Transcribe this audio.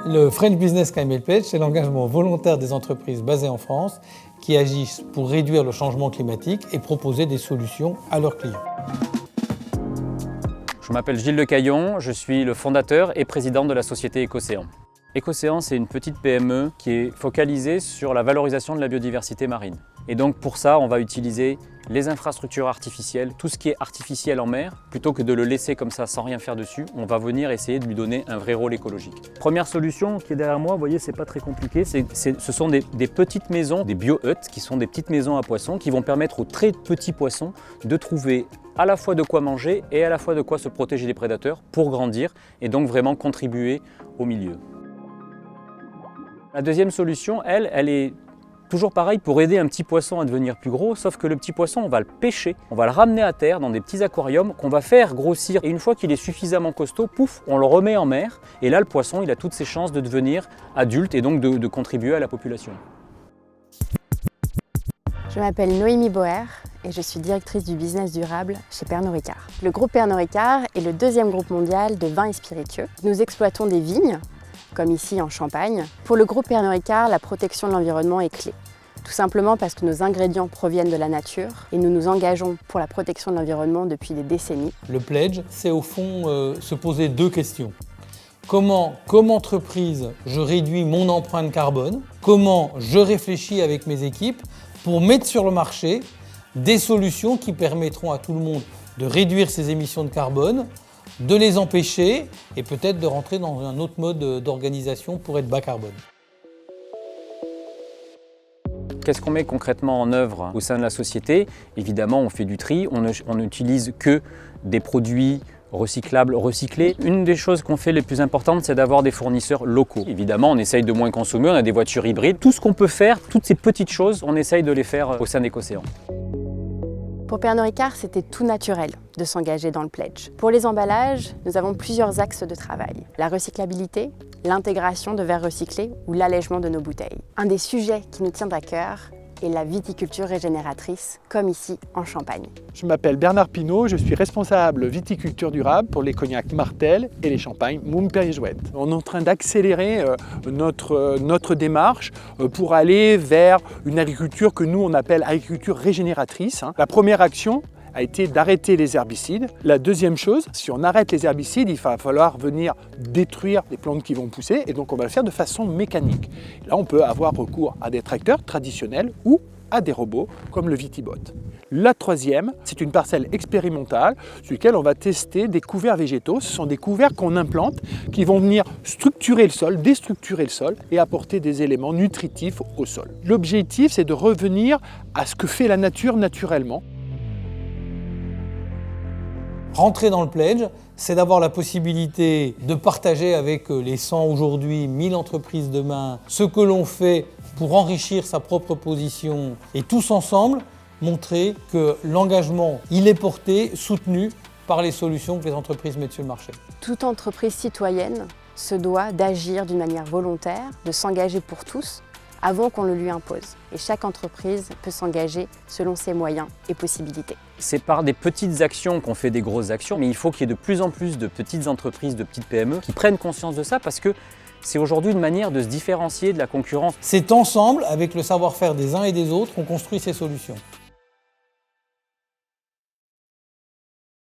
Le French Business Climate Pledge, c'est l'engagement volontaire des entreprises basées en France qui agissent pour réduire le changement climatique et proposer des solutions à leurs clients. Je m'appelle Gilles Lecaillon, je suis le fondateur et président de la société Ecocéan. Ecocéan, c'est une petite PME qui est focalisée sur la valorisation de la biodiversité marine. Et donc pour ça, on va utiliser les infrastructures artificielles, tout ce qui est artificiel en mer, plutôt que de le laisser comme ça sans rien faire dessus, on va venir essayer de lui donner un vrai rôle écologique. Première solution qui est derrière moi, vous voyez, c'est pas très compliqué, ce sont des petites maisons, des bio-huts, qui sont des petites maisons à poissons, qui vont permettre aux très petits poissons de trouver à la fois de quoi manger et à la fois de quoi se protéger des prédateurs pour grandir et donc vraiment contribuer au milieu. La deuxième solution, elle est toujours pareil pour aider un petit poisson à devenir plus gros, sauf que le petit poisson, on va le pêcher, on va le ramener à terre dans des petits aquariums qu'on va faire grossir. Et une fois qu'il est suffisamment costaud, pouf, on le remet en mer. Et là, le poisson, il a toutes ses chances de devenir adulte et donc de contribuer à la population. Je m'appelle Noémie Boer et je suis directrice du business durable chez Pernod Ricard. Le groupe Pernod Ricard est le deuxième groupe mondial de vins et spiritueux. Nous exploitons des vignes, comme ici en Champagne. Pour le groupe Pernod Ricard, la protection de l'environnement est clé. Tout simplement parce que nos ingrédients proviennent de la nature et nous nous engageons pour la protection de l'environnement depuis des décennies. Le pledge, c'est au fond se poser deux questions. Comment, comme entreprise, je réduis mon empreinte carbone? Comment je réfléchis avec mes équipes pour mettre sur le marché des solutions qui permettront à tout le monde de réduire ses émissions de carbone, de les empêcher et peut-être de rentrer dans un autre mode d'organisation pour être bas carbone. Qu'est-ce qu'on met concrètement en œuvre au sein de la société? Évidemment, on fait du tri, on n'utilise que des produits recyclables, recyclés. Une des choses qu'on fait les plus importantes, c'est d'avoir des fournisseurs locaux. Évidemment, on essaye de moins consommer, on a des voitures hybrides. Tout ce qu'on peut faire, toutes ces petites choses, on essaye de les faire au sein d'Ecocéan. Pour Pernod Ricard, c'était tout naturel de s'engager dans le pledge. Pour les emballages, nous avons plusieurs axes de travail. La recyclabilité, l'intégration de verres recyclés ou l'allègement de nos bouteilles. Un des sujets qui nous tient à cœur est la viticulture régénératrice, comme ici en Champagne. Je m'appelle Bernard Pinault, je suis responsable viticulture durable pour les cognacs Martel et les champagnes Mumm Perrier-Jouët. On est en train d'accélérer notre démarche pour aller vers une agriculture que nous on appelle agriculture régénératrice. La première action a été d'arrêter les herbicides. La deuxième chose, si on arrête les herbicides, il va falloir venir détruire les plantes qui vont pousser et donc on va le faire de façon mécanique. Là, on peut avoir recours à des tracteurs traditionnels ou à des robots comme le Vitibot. La troisième, c'est une parcelle expérimentale sur laquelle on va tester des couverts végétaux. Ce sont des couverts qu'on implante qui vont venir structurer le sol, déstructurer le sol et apporter des éléments nutritifs au sol. L'objectif, c'est de revenir à ce que fait la nature naturellement. Rentrer dans le pledge, c'est d'avoir la possibilité de partager avec les 100 aujourd'hui, 1000 entreprises demain, ce que l'on fait pour enrichir sa propre position et tous ensemble montrer que l'engagement, il est porté, soutenu par les solutions que les entreprises mettent sur le marché. Toute entreprise citoyenne se doit d'agir d'une manière volontaire, de s'engager pour tous, avant qu'on le lui impose. Et chaque entreprise peut s'engager selon ses moyens et possibilités. C'est par des petites actions qu'on fait des grosses actions, mais il faut qu'il y ait de plus en plus de petites entreprises, de petites PME qui prennent conscience de ça parce que c'est aujourd'hui une manière de se différencier de la concurrence. C'est ensemble, avec le savoir-faire des uns et des autres, qu'on construit ces solutions.